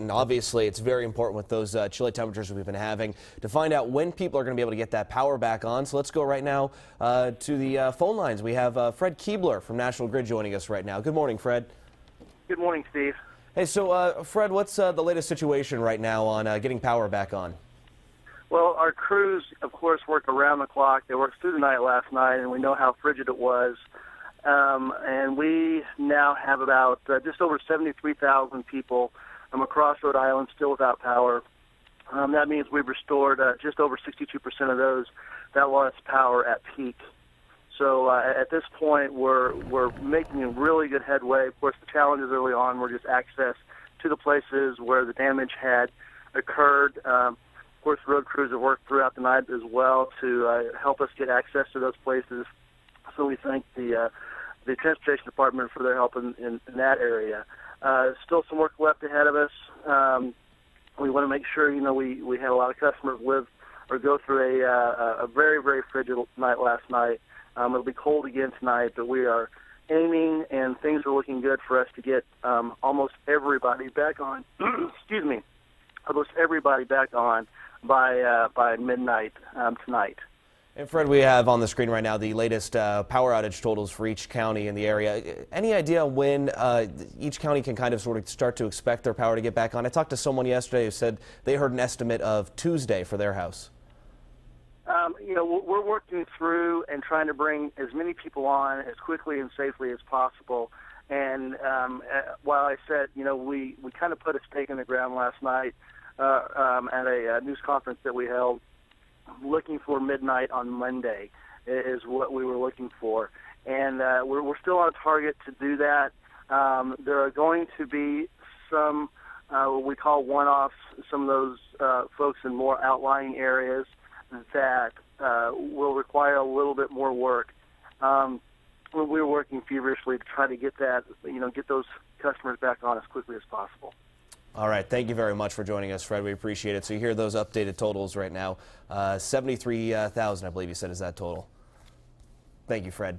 And obviously, it's very important with those chilly temperatures we've been having to find out when people are going to be able to get that power back on. So let's go right now to the phone lines. We have Fred Keebler from National Grid joining us right now. Good morning, Fred. Good morning, Steve. Hey, so Fred, what's the latest situation right now on getting power back on? Well, our crews, of course, work around the clock. They worked through the night last night, and we know how frigid it was. And we now have about just over 73,000 people across Rhode Island still without power. That means we've restored just over 62% of those that lost power at peak. So at this point, we're making really good headway. Of course, the challenges early on were just access to the places where the damage had occurred. Of course, road crews have worked throughout the night as well to help us get access to those places. So we thank the Transportation Department for their help in that area. Still some work left ahead of us. We want to make sure, we had a lot of customers live or go through a very, very frigid night last night. It'll be cold again tonight, but we are aiming, and things are looking good for us to get almost everybody back on. Excuse me, almost everybody back on by midnight tonight. And Fred, we have on the screen right now the latest power outage totals for each county in the area. Any idea when each county can kind of sort of start to expect their power to get back on? I talked to someone yesterday who said they heard an estimate of Tuesday for their house. We're working through and trying to bring as many people on as quickly and safely as possible. And while I said, we kind of put a stake in the ground last night at a news conference that we held, looking for midnight on Monday is what we were looking for. And we're still on target to do that. There are going to be some, what we call one-offs, some of those folks in more outlying areas that will require a little bit more work. We're working feverishly to try to get that, get those customers back on as quickly as possible. All right. Thank you very much for joining us, Fred. We appreciate it. So you hear those updated totals right now. 73,000, I believe you said, is that total. Thank you, Fred.